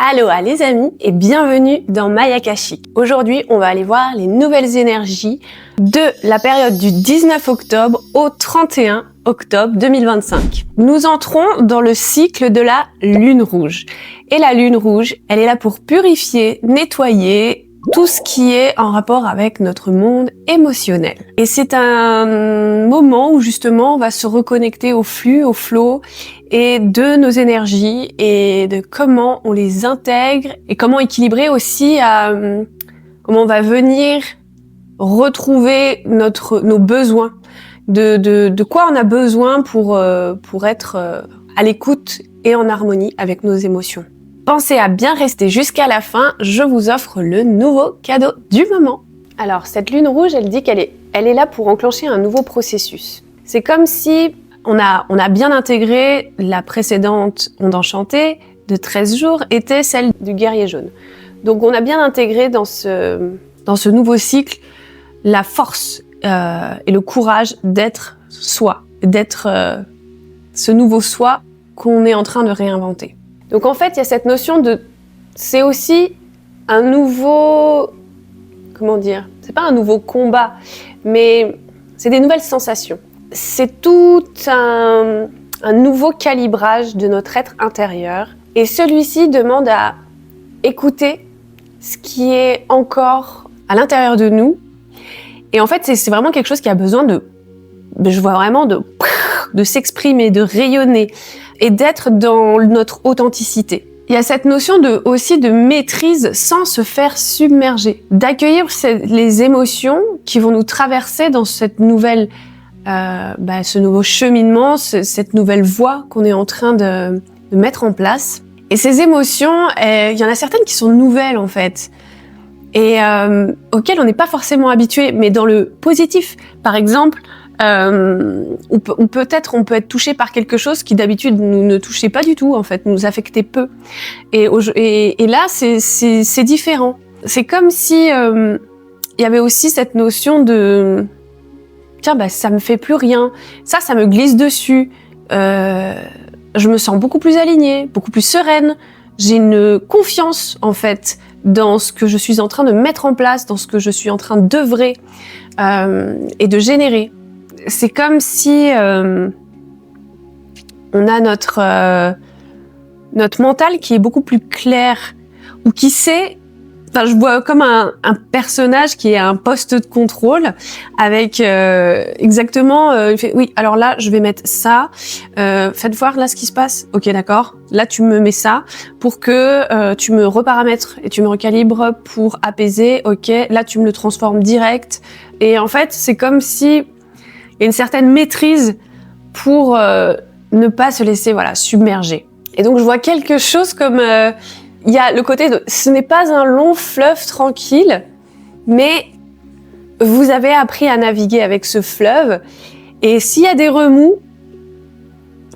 Aloha les amis et bienvenue dans My Akashic. Aujourd'hui, on va aller voir les nouvelles énergies de la période du 19 octobre au 31 octobre 2025. Nous entrons dans le cycle de la lune rouge. Et la lune rouge, elle est là pour purifier, nettoyer tout ce qui est en rapport avec notre monde émotionnel. Et c'est un moment où justement on va se reconnecter au flux, au flow et de nos énergies et de comment on les intègre et comment équilibrer aussi comment on va venir retrouver nos besoins, de quoi on a besoin pour être à l'écoute et en harmonie avec nos émotions. Pensez à bien rester jusqu'à la fin, je vous offre le nouveau cadeau du moment. Alors, cette lune rouge, elle dit qu'elle est là pour enclencher un nouveau processus. C'est comme si on a bien intégré la précédente onde enchantée de 13 jours, était celle du guerrier jaune. Donc, on a bien intégré dans ce nouveau cycle la force et le courage d'être soi, d'être ce nouveau soi qu'on est en train de réinventer. Donc en fait, il y a cette notion c'est aussi un nouveau, c'est pas un nouveau combat, mais c'est des nouvelles sensations. C'est tout un nouveau calibrage de notre être intérieur. Et celui-ci demande à écouter ce qui est encore à l'intérieur de nous. Et en fait, c'est vraiment quelque chose qui a besoin je vois vraiment de s'exprimer, de rayonner et d'être dans notre authenticité. Il y a cette notion aussi de maîtrise sans se faire submerger, d'accueillir les émotions qui vont nous traverser dans cette nouvelle, ce nouveau cheminement, cette nouvelle voie qu'on est en train de mettre en place. Et ces émotions, il y en a certaines qui sont nouvelles en fait, et auxquelles on n'est pas forcément habitué, mais dans le positif. Par exemple, on peut être touché par quelque chose qui d'habitude nous ne touchait pas du tout en fait, nous affectait peu. Et là c'est différent. C'est comme si il y avait aussi cette notion de tiens ça me fait plus rien, ça me glisse dessus. Je me sens beaucoup plus alignée, beaucoup plus sereine. J'ai une confiance en fait dans ce que je suis en train de mettre en place, dans ce que je suis en train d'œuvrer et de générer. C'est comme si on a notre mental qui est beaucoup plus clair ou qui sait. Enfin, je vois comme un personnage qui est à un poste de contrôle avec exactement. Il fait oui. Alors là, je vais mettre ça. Faites voir là ce qui se passe. Ok, d'accord. Là, tu me mets ça pour que tu me reparamètres et tu me recalibres pour apaiser. Ok. Là, tu me le transformes direct. Et en fait, c'est comme si il y a une certaine maîtrise pour ne pas se laisser submerger. Et donc je vois quelque chose comme il y a le côté de ce n'est pas un long fleuve tranquille, mais vous avez appris à naviguer avec ce fleuve. Et s'il y a des remous,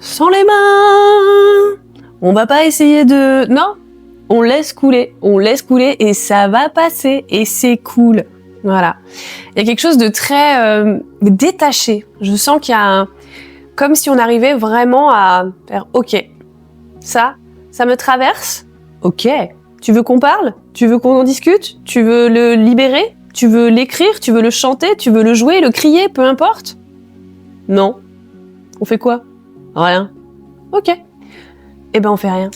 sans les mains, on va pas essayer non, on laisse couler et ça va passer et c'est cool. Voilà. Il y a quelque chose de très détaché. Je sens qu'il y a comme si on arrivait vraiment à faire ok, ça me traverse. Ok. Tu veux qu'on parle? Tu veux qu'on en discute? Tu veux le libérer? Tu veux l'écrire? Tu veux le chanter? Tu veux le jouer, le crier? Peu importe. Non. On fait quoi? Rien. Ok. Eh ben on fait rien.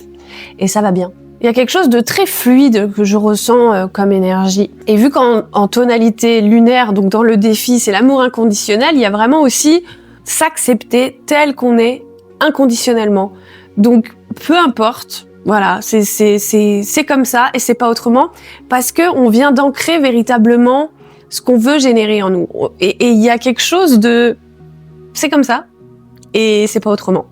Et ça va bien. Il y a quelque chose de très fluide que je ressens comme énergie. Et vu qu'en tonalité lunaire, donc dans le défi, c'est l'amour inconditionnel, il y a vraiment aussi s'accepter tel qu'on est inconditionnellement. Donc, peu importe, voilà, c'est comme ça et c'est pas autrement parce que on vient d'ancrer véritablement ce qu'on veut générer en nous. Et il y a quelque chose c'est comme ça et c'est pas autrement.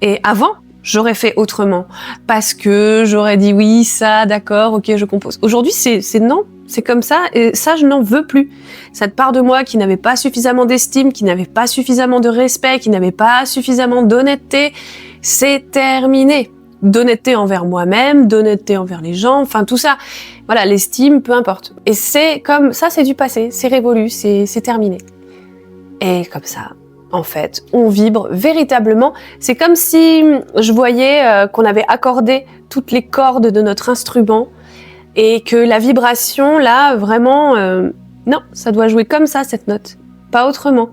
Et avant, j'aurais fait autrement parce que j'aurais dit oui, ça, d'accord, ok, je compose. Aujourd'hui, c'est non, c'est comme ça et ça, je n'en veux plus. Cette part de moi qui n'avait pas suffisamment d'estime, qui n'avait pas suffisamment de respect, qui n'avait pas suffisamment d'honnêteté, c'est terminé. D'honnêteté envers moi-même, d'honnêteté envers les gens, enfin tout ça. Voilà, l'estime, peu importe. Et c'est comme ça, c'est du passé, c'est révolu, c'est terminé. Et comme ça, en fait, on vibre véritablement. C'est comme si je voyais qu'on avait accordé toutes les cordes de notre instrument et que la vibration, là, vraiment, non, ça doit jouer comme ça, cette note, pas autrement.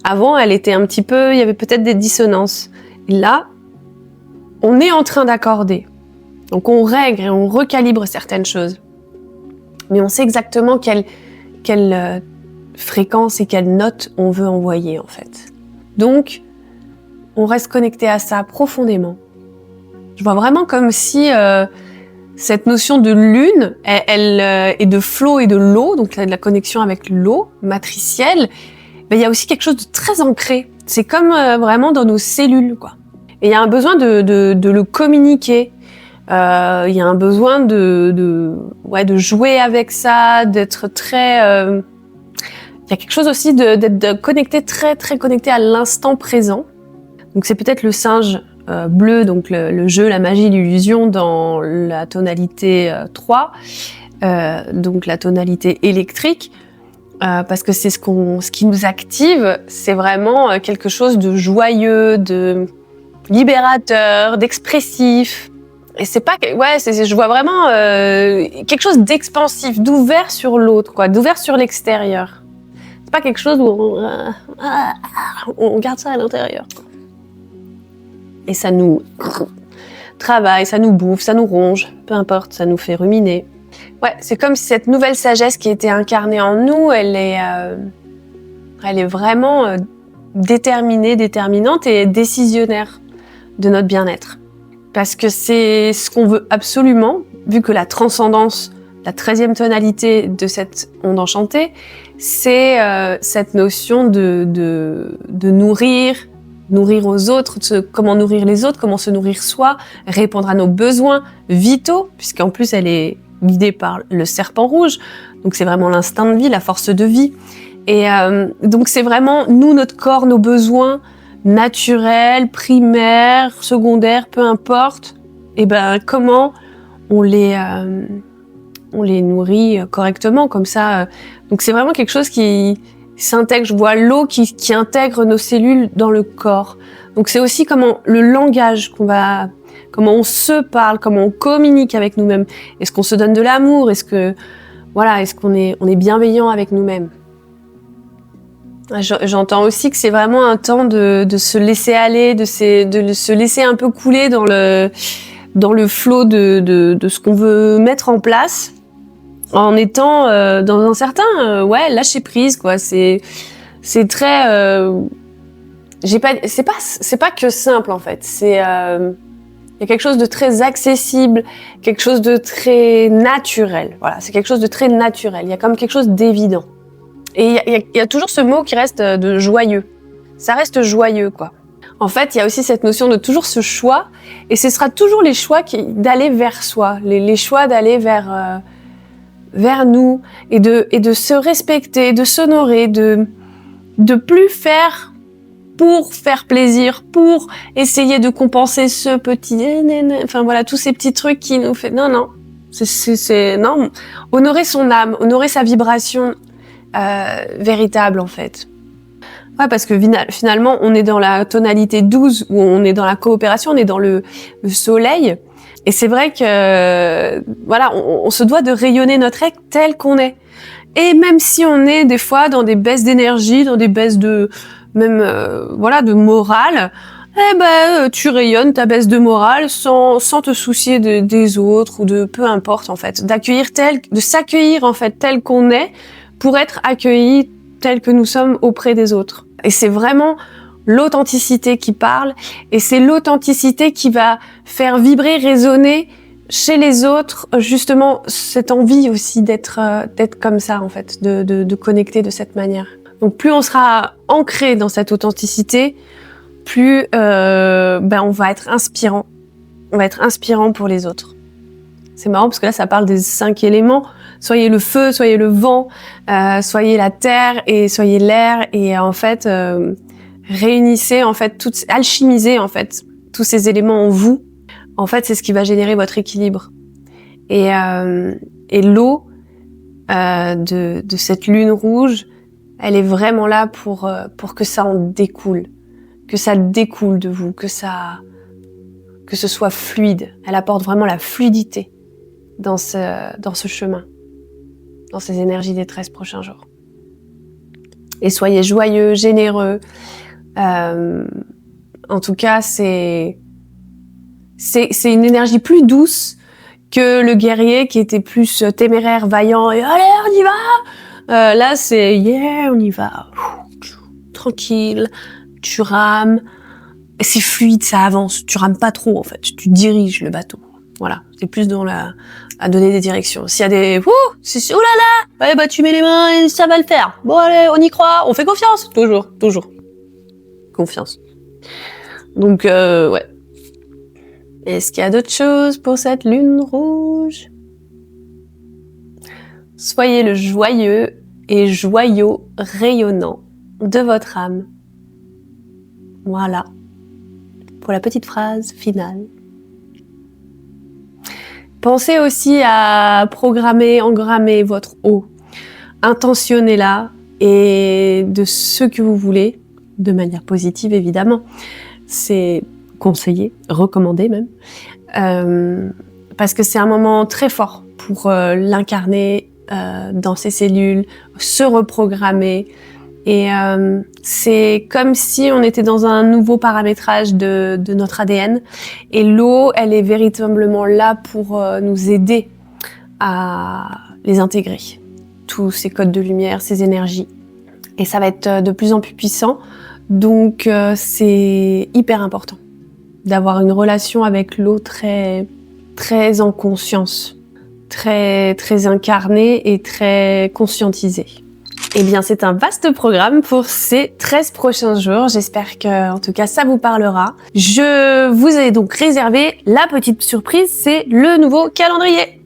Avant, elle était un petit peu, il y avait peut-être des dissonances. Et là, on est en train d'accorder. Donc on règle et on recalibre certaines choses. Mais on sait exactement quelle fréquence et quelle note on veut envoyer en fait. Donc, on reste connecté à ça profondément. Je vois vraiment comme si cette notion de lune, et de flot et de l'eau, donc de la connexion avec l'eau matricielle, il y a aussi quelque chose de très ancré. C'est comme vraiment dans nos cellules, quoi. Et il y a un besoin de le communiquer. Il y a un besoin de jouer avec ça, d'être très... il y a quelque chose aussi d'être connecté, très très connecté à l'instant présent. Donc c'est peut-être le singe bleu, donc le jeu, la magie, l'illusion dans la tonalité 3, donc la tonalité électrique. Parce que c'est ce qui nous active, c'est vraiment quelque chose de joyeux, de libérateur, d'expressif. Et c'est pas, je vois vraiment quelque chose d'expansif, d'ouvert sur l'autre, quoi, d'ouvert sur l'extérieur. C'est pas quelque chose où on garde ça à l'intérieur. Et ça nous travaille, ça nous bouffe, ça nous ronge, peu importe, ça nous fait ruminer. Ouais, c'est comme si cette nouvelle sagesse qui était incarnée en nous, elle est vraiment déterminée, déterminante et décisionnaire de notre bien-être. Parce que c'est ce qu'on veut absolument, vu que la transcendance, la 13e tonalité de cette onde enchantée, c'est cette notion de nourrir aux autres, comment nourrir les autres, comment se nourrir soi, répondre à nos besoins vitaux, puisqu'en plus elle est guidée par le serpent rouge, donc c'est vraiment l'instinct de vie, la force de vie. Et donc c'est vraiment nous, notre corps, nos besoins naturels, primaires, secondaires, peu importe, et comment on les nourrit correctement, comme ça. Donc c'est vraiment quelque chose qui s'intègre. Je vois l'eau qui intègre nos cellules dans le corps. Donc c'est aussi comment le langage comment on se parle, comment on communique avec nous-mêmes. Est-ce qu'on se donne de l'amour? Est-ce qu'on est bienveillant avec nous-mêmes? J'entends aussi que c'est vraiment un temps de se laisser aller, de se laisser un peu couler dans le flot de ce qu'on veut mettre en place, en étant dans un certain lâcher prise, quoi. C'est très c'est pas que simple en fait. Il y a quelque chose de très accessible, quelque chose de très naturel. Voilà, c'est quelque chose de très naturel. Il y a comme quelque chose d'évident. Et il y a toujours ce mot qui reste de joyeux. Ça reste joyeux, quoi. En fait, il y a aussi cette notion de toujours ce choix, et ce sera toujours les choix d'aller vers soi, les choix d'aller vers nous, et de se respecter, de s'honorer, de plus faire pour faire plaisir, pour essayer de compenser ce petit... Enfin voilà, tous ces petits trucs qui nous fait... Non. Non. Honorer son âme, honorer sa vibration véritable, en fait. Ouais, parce que finalement, on est dans la tonalité 12, où on est dans la coopération, on est dans le soleil. Et c'est vrai que, on se doit de rayonner notre être tel qu'on est. Et même si on est des fois dans des baisses d'énergie, dans des baisses de morale, tu rayonnes ta baisse de morale sans te soucier des autres ou de peu importe en fait, de s'accueillir en fait tel qu'on est pour être accueilli tel que nous sommes auprès des autres. Et c'est vraiment l'authenticité qui parle, et c'est l'authenticité qui va faire vibrer, résonner chez les autres justement cette envie aussi d'être comme ça en fait, de connecter de cette manière. Donc plus on sera ancré dans cette authenticité, plus on va être inspirant. On va être inspirant pour les autres. C'est marrant parce que là ça parle des 5 éléments. Soyez le feu, soyez le vent, soyez la terre et soyez l'air. Et en fait, réunissez en fait, alchimisez en fait tous ces éléments en vous. En fait, c'est ce qui va générer votre équilibre. Et l'eau de cette lune rouge, Elle est vraiment là pour que ça en découle, que ça découle de vous, que ce soit fluide. Elle apporte vraiment la fluidité dans ce chemin, dans ces énergies des 13 prochains jours. Et soyez joyeux, généreux. En tout cas, c'est une énergie plus douce que le guerrier qui était plus téméraire, vaillant et allez, on y va. Là, c'est yeah, on y va. Tranquille, tu rames. C'est fluide, ça avance. Tu rames pas trop en fait. Tu diriges le bateau. Voilà, c'est plus à donner des directions. S'il y a des c'est oulala, ouais, bah tu mets les mains et ça va le faire. Bon allez, on y croit, on fait confiance, toujours confiance. Donc ouais. Est-ce qu'il y a d'autres choses pour cette lune rouge? Soyez le joyeux et joyau rayonnant de votre âme. Voilà. Pour la petite phrase finale. Pensez aussi à programmer, engrammer votre eau. Intentionnez-la et de ce que vous voulez, de manière positive évidemment. C'est conseillé, recommandé même, parce que c'est un moment très fort pour l'incarner dans ses cellules, se reprogrammer. Et c'est comme si on était dans un nouveau paramétrage de notre ADN. Et l'eau, elle est véritablement là pour nous aider à les intégrer. Tous ces codes de lumière, ces énergies. Et ça va être de plus en plus puissant. Donc c'est hyper important d'avoir une relation avec l'eau très, très en conscience, très, très incarnée et très conscientisée. Eh bien, c'est un vaste programme pour ces 13 prochains jours. J'espère que, en tout cas, ça vous parlera. Je vous ai donc réservé la petite surprise, c'est le nouveau calendrier.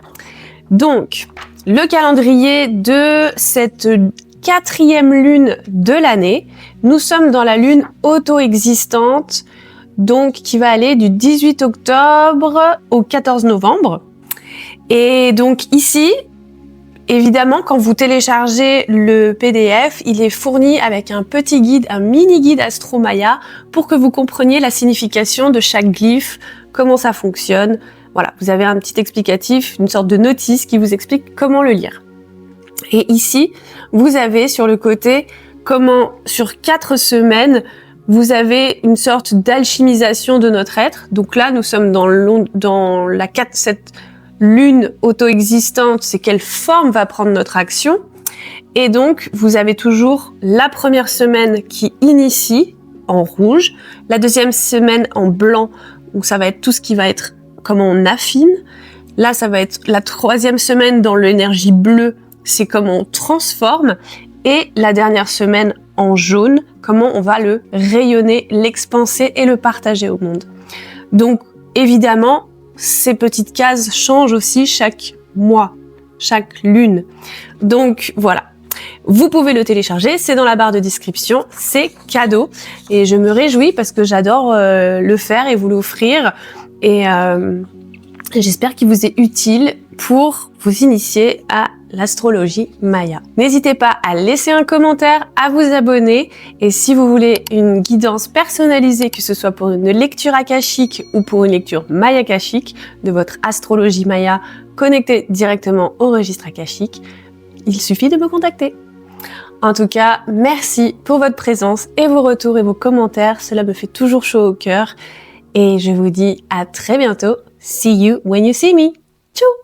Donc, le calendrier de cette 4e lune de l'année. Nous sommes dans la lune auto-existante, donc qui va aller du 18 octobre au 14 novembre. Et donc ici, évidemment, quand vous téléchargez le PDF, il est fourni avec un petit guide, un mini guide Astro Maya pour que vous compreniez la signification de chaque glyphe, comment ça fonctionne. Voilà, vous avez un petit explicatif, une sorte de notice qui vous explique comment le lire. Et ici, vous avez sur le côté comment, sur 4 semaines, vous avez une sorte d'alchimisation de notre être. Donc là, nous sommes dans cette lune auto-existante, c'est quelle forme va prendre notre action. Et donc, vous avez toujours la première semaine qui initie en rouge, la deuxième semaine en blanc, où ça va être tout ce qui va être comment on affine. Là, ça va être la 3e semaine dans l'énergie bleue, c'est comment on transforme. Et la dernière semaine en jaune, comment on va le rayonner, l'expanser et le partager au monde. Donc, évidemment, ces petites cases changent aussi chaque mois, chaque lune. Donc, voilà. Vous pouvez le télécharger, c'est dans la barre de description, c'est cadeau. Et je me réjouis parce que j'adore le faire et vous l'offrir. Et j'espère qu'il vous est utile pour vous initier à l'astrologie Maya. N'hésitez pas à laisser un commentaire, à vous abonner et si vous voulez une guidance personnalisée, que ce soit pour une lecture akashique ou pour une lecture Maya akashique de votre astrologie Maya connectée directement au registre akashique, il suffit de me contacter. En tout cas, merci pour votre présence et vos retours et vos commentaires, cela me fait toujours chaud au cœur et je vous dis à très bientôt. See you when you see me. Tchou!